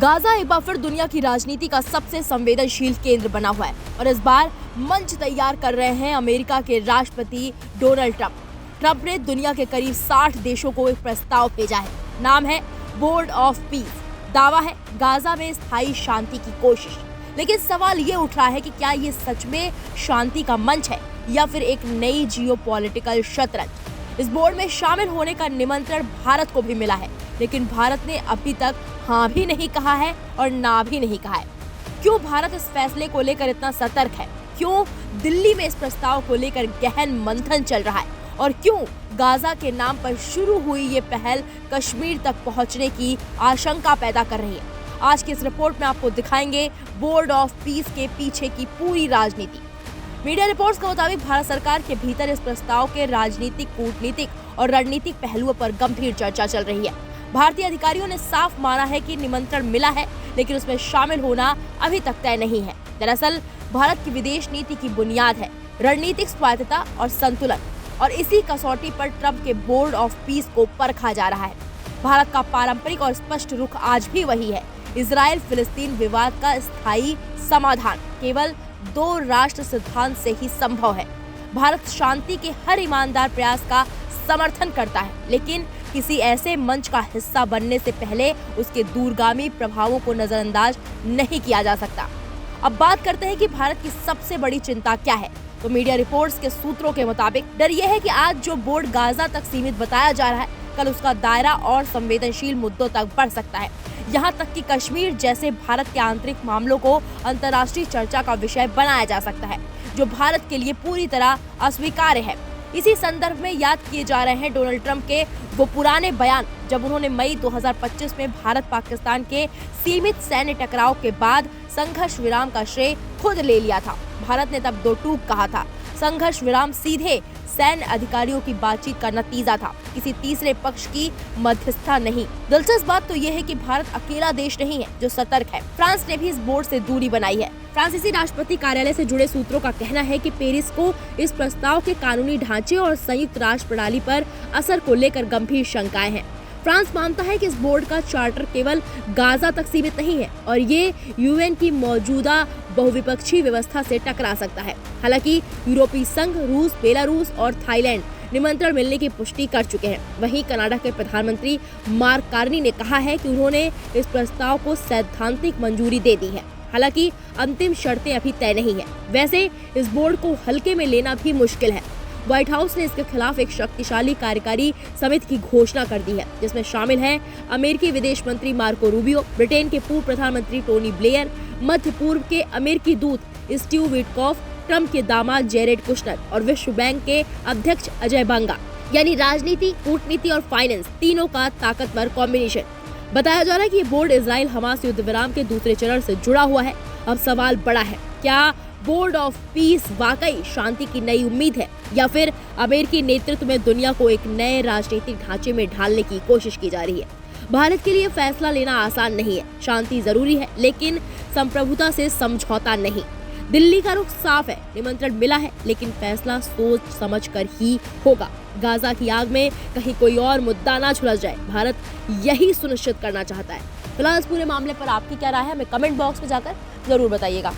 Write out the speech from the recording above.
Gaza एक बार फिर दुनिया की राजनीति का सबसे संवेदनशील केंद्र बना हुआ है और इस बार मंच तैयार कर रहे हैं अमेरिका के राष्ट्रपति डोनाल्ड ट्रंप। ट्रंप ने दुनिया के करीब 60 देशों को एक प्रस्ताव भेजा है। नाम है बोर्ड ऑफ पीस। दावा है गाजा में स्थायी शांति की कोशिश। लेकिन सवाल ये उठ रहा है कि क्या ये सच में शांति का मंच है या फिर एक नई जियोपॉलिटिकल शतरंज। इस बोर्ड में शामिल होने का निमंत्रण भारत को भी मिला है, लेकिन भारत ने अभी तक हाँ भी नहीं कहा है और ना भी नहीं कहा है। क्यों भारत इस फैसले को लेकर इतना सतर्क है? क्यों दिल्ली में इस प्रस्ताव को लेकर गहन मंथन चल रहा है? और क्यों गाजा के नाम पर शुरू हुई ये पहल कश्मीर तक पहुंचने की आशंका पैदा कर रही है? आज की इस रिपोर्ट में आपको दिखाएंगे बोर्ड ऑफ पीस के पीछे की पूरी राजनीति। मीडिया रिपोर्ट्स के मुताबिक भारत सरकार के भीतर इस प्रस्ताव के राजनीतिक, कूटनीतिक और रणनीतिक पहलुओं पर गंभीर चर्चा चल रही है। भारतीय अधिकारियों ने साफ माना है कि निमंत्रण मिला है, लेकिन उसमें शामिल होना अभी तक तय नहीं है। दरअसल भारत की विदेश नीति की बुनियाद है रणनीतिक स्वायत्तता और संतुलन, और इसी कसौटी पर ट्रंप के बोर्ड ऑफ पीस को परखा जा रहा है। भारत का पारंपरिक और स्पष्ट रुख आज भी वही है, इजराइल फिलिस्तीन विवाद का स्थायी समाधान केवल 2 राष्ट्र सिद्धांत से ही संभव है। भारत शांति के हर ईमानदार प्रयास का समर्थन करता है, लेकिन किसी ऐसे मंच का हिस्सा बनने से पहले उसके दूरगामी प्रभावों को नजरअंदाज नहीं किया जा सकता। अब बात करते हैं कि भारत की सबसे बड़ी चिंता क्या है। तो मीडिया रिपोर्ट्स के सूत्रों के मुताबिक डर यह है कि आज जो बोर्ड गाजा तक सीमित बताया जा रहा है, कल उसका दायरा और संवेदनशील मुद्दों तक बढ़ सकता है। यहाँ तक कि कश्मीर जैसे भारत के आंतरिक मामलों को अंतर्राष्ट्रीय चर्चा का विषय बनाया जा सकता है, जो भारत के लिए पूरी तरह अस्वीकार्य है। इसी संदर्भ में याद किए जा रहे हैं डोनाल्ड ट्रंप के वो पुराने बयान, जब उन्होंने मई 2025 में भारत पाकिस्तान के सीमित सैन्य टकराव के बाद संघर्ष विराम का श्रेय खुद ले लिया था। भारत ने तब 2 टूक कहा था। संघर्ष विराम सीधे सैन्य अधिकारियों की बातचीत का नतीजा था, किसी तीसरे पक्ष की मध्यस्थता नहीं। दिलचस्प बात तो यह है कि भारत अकेला देश नहीं है जो सतर्क है। फ्रांस ने भी इस बोर्ड से दूरी बनाई है। फ्रांसीसी राष्ट्रपति कार्यालय से जुड़े सूत्रों का कहना है कि पेरिस को इस प्रस्ताव के कानूनी ढांचे और संयुक्त राष्ट्र प्रणाली पर असर को लेकर गंभीर शंकाएं हैं। फ्रांस मानता है कि इस बोर्ड का चार्टर केवल गाजा तक सीमित नहीं है और ये यूएन की मौजूदा बहुविपक्षीय व्यवस्था से टकरा सकता है। हालांकि यूरोपीय संघ, रूस, बेलारूस और थाईलैंड निमंत्रण मिलने की पुष्टि कर चुके हैं। वहीं कनाडा के प्रधानमंत्री मार्क कार्नी ने कहा है कि उन्होंने इस प्रस्ताव को सैद्धांतिक मंजूरी दे दी है। हालांकि अंतिम शर्तें अभी तय नहीं है। वैसे इस बोर्ड को हल्के में लेना भी मुश्किल है। व्हाइट हाउस ने इसके खिलाफ एक शक्तिशाली कार्यकारी समिति की घोषणा कर दी है, जिसमें शामिल हैं अमेरिकी विदेश मंत्री मार्को रूबियो, ब्रिटेन के पूर्व प्रधानमंत्री टोनी ब्लेयर, मध्य पूर्व के अमेरिकी दूत स्टीव विटकॉफ, ट्रंप के दामाद जेरेड कुशनर और विश्व बैंक के अध्यक्ष अजय बांगा। यानी राजनीति, कूटनीति और फाइनेंस तीनों का ताकतवर कॉम्बिनेशन। बताया जा रहा है कि ये बोर्ड इजराइल हमास युद्ध विराम के दूसरे चरण से जुड़ा हुआ है। अब सवाल बड़ा है, क्या बोर्ड ऑफ पीस वाकई शांति की नई उम्मीद है या फिर अमेरिकी नेतृत्व में दुनिया को एक नए राजनीतिक ढांचे में ढालने की कोशिश की जा रही है? भारत के लिए फैसला लेना आसान नहीं है। शांति जरूरी है, लेकिन संप्रभुता से समझौता नहीं। दिल्ली का रुख साफ है, निमंत्रण मिला है, लेकिन फैसला सोच समझ कर ही होगा। गाजा की आग में कहीं कोई और मुद्दा ना झुलस जाए, भारत यही सुनिश्चित करना चाहता है। फिलहाल इस पूरे मामले पर आपकी क्या राय है, हमें कमेंट बॉक्स में जाकर जरूर बताइएगा।